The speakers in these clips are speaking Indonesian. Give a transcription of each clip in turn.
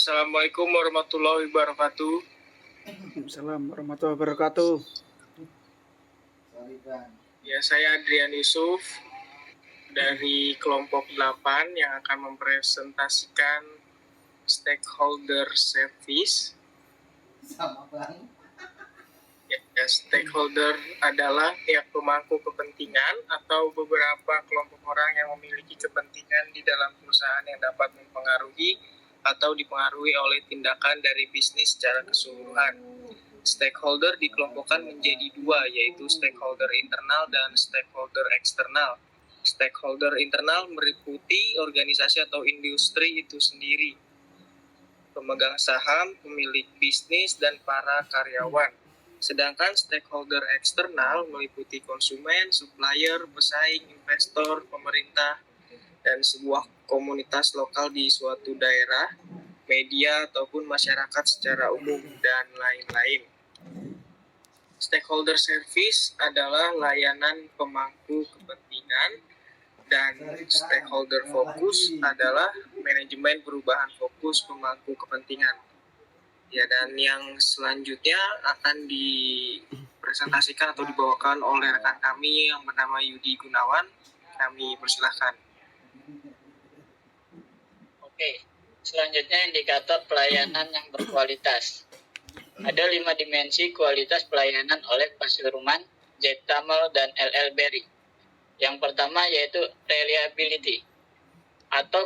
Assalamualaikum warahmatullahi wabarakatuh. Assalamualaikum warahmatullahi wabarakatuh. Ya, saya Adrian Yusuf dari kelompok 8 yang akan mempresentasikan stakeholder service. Sama bang. Ya, stakeholder adalah pihak pemangku kepentingan atau beberapa kelompok orang yang memiliki kepentingan di dalam perusahaan yang dapat mempengaruhi atau dipengaruhi oleh tindakan dari bisnis secara keseluruhan. Stakeholder dikelompokkan menjadi dua, yaitu stakeholder internal dan stakeholder eksternal. Stakeholder internal meliputi organisasi atau industri itu sendiri, pemegang saham, pemilik bisnis, dan para karyawan. Sedangkan stakeholder eksternal meliputi konsumen, supplier, pesaing, investor, pemerintah, dan sebuah komunitas lokal di suatu daerah, media, ataupun masyarakat secara umum, dan lain-lain. Stakeholder service adalah layanan pemangku kepentingan, dan stakeholder fokus adalah manajemen perubahan fokus pemangku kepentingan. Ya, dan yang selanjutnya akan dipresentasikan atau dibawakan oleh rekan kami yang bernama Yudi Gunawan. Kami persilahkan. Oke, selanjutnya indikator pelayanan yang berkualitas. Ada 5 dimensi kualitas pelayanan oleh Pak Suruman, Z. Tamel, dan LL Berry. Yang pertama yaitu reliability atau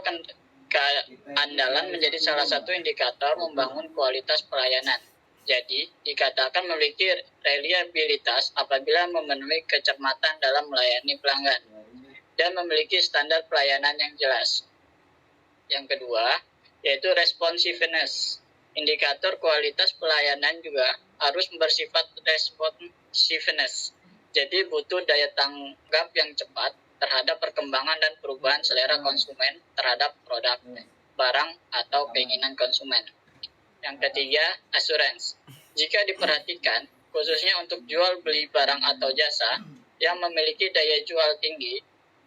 keandalan menjadi salah satu indikator membangun kualitas pelayanan. Jadi, dikatakan memiliki reliabilitas apabila memenuhi kecermatan dalam melayani pelanggan dan memiliki standar pelayanan yang jelas. Yang kedua, yaitu responsiveness. Indikator kualitas pelayanan juga harus bersifat responsiveness. Jadi butuh daya tanggap yang cepat terhadap perkembangan dan perubahan selera konsumen terhadap produk, barang, atau keinginan konsumen. Yang ketiga, assurance. Jika diperhatikan, khususnya untuk jual beli barang atau jasa yang memiliki daya jual tinggi,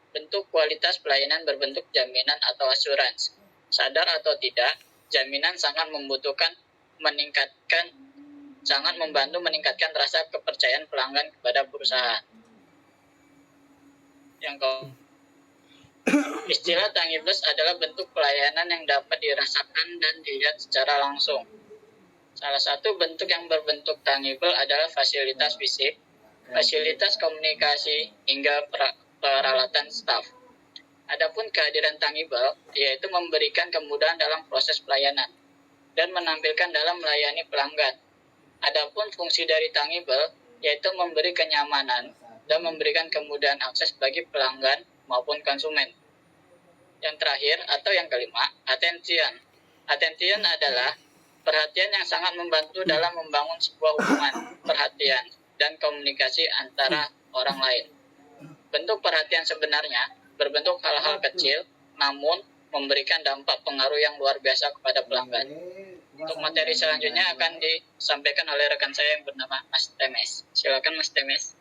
bentuk kualitas pelayanan berbentuk jaminan atau asuransi. Sadar atau tidak, jaminan sangat membantu meningkatkan rasa kepercayaan pelanggan kepada perusahaan. Yang istilah tangibles adalah bentuk pelayanan yang dapat dirasakan dan dilihat secara langsung. Salah satu bentuk yang berbentuk tangible adalah fasilitas fisik, fasilitas komunikasi, hingga peralatan staf. Adapun kehadiran tangible yaitu memberikan kemudahan dalam proses pelayanan dan menampilkan dalam melayani pelanggan. Adapun fungsi dari tangible yaitu memberi kenyamanan dan memberikan kemudahan akses bagi pelanggan maupun konsumen. Yang terakhir atau yang kelima, attention. Attention adalah perhatian yang sangat membantu dalam membangun sebuah hubungan perhatian dan komunikasi antara orang lain. Bentuk perhatian sebenarnya berbentuk hal-hal kecil, namun memberikan dampak pengaruh yang luar biasa kepada pelanggan. Untuk materi selanjutnya akan disampaikan oleh rekan saya yang bernama Mas Temes. Silakan Mas Temes.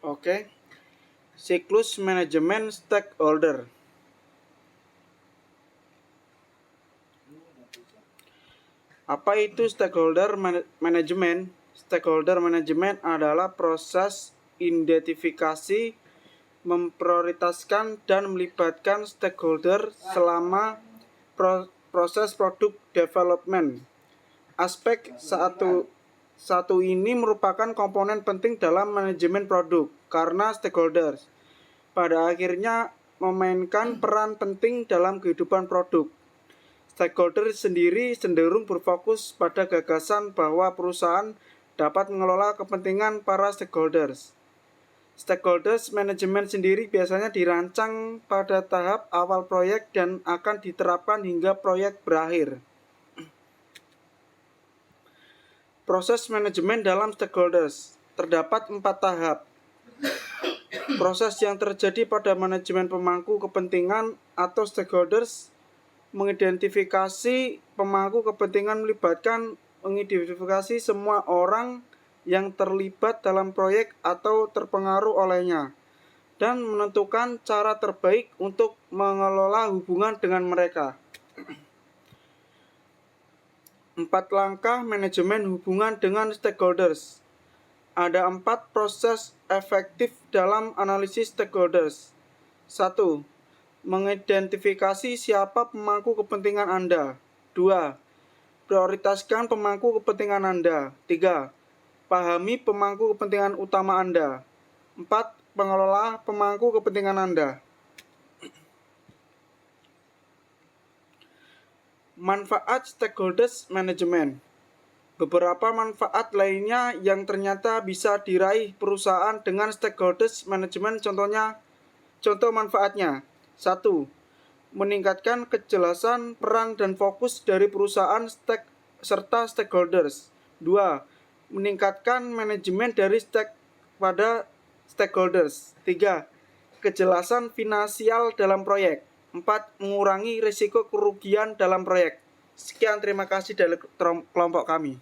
Oke. Siklus manajemen stakeholder. Apa itu stakeholder management? Stakeholder management adalah proses identifikasi, memprioritaskan, dan melibatkan stakeholder selama proses produk development. Aspek satu ini merupakan komponen penting dalam manajemen produk, karena stakeholders pada akhirnya memainkan peran penting dalam kehidupan produk. Stakeholder sendiri cenderung berfokus pada gagasan bahwa perusahaan dapat mengelola kepentingan para stakeholders. Stakeholders manajemen sendiri biasanya dirancang pada tahap awal proyek dan akan diterapkan hingga proyek berakhir. Proses manajemen dalam stakeholders terdapat 4 tahap. Proses yang terjadi pada manajemen pemangku kepentingan atau stakeholders mengidentifikasi pemangku kepentingan mengidentifikasi semua orang yang terlibat dalam proyek atau terpengaruh olehnya. dan menentukan cara terbaik untuk mengelola hubungan dengan mereka. 4 langkah manajemen hubungan dengan stakeholders. Ada 4 proses efektif dalam analisis stakeholders. 1. Mengidentifikasi siapa pemangku kepentingan Anda. 2. Prioritaskan pemangku kepentingan Anda. 3. Pahami pemangku kepentingan utama Anda. 4. Pengelola pemangku kepentingan Anda. Manfaat stakeholders management. Beberapa manfaat lainnya yang ternyata bisa diraih perusahaan dengan stakeholders management, contoh manfaatnya. 1. Meningkatkan kejelasan peran dan fokus dari perusahaan serta stakeholders. 2. Meningkatkan manajemen dari pada stakeholders. 3. Kejelasan finansial dalam proyek. 4. Mengurangi risiko kerugian dalam proyek. Sekian, terima kasih dari kelompok kami.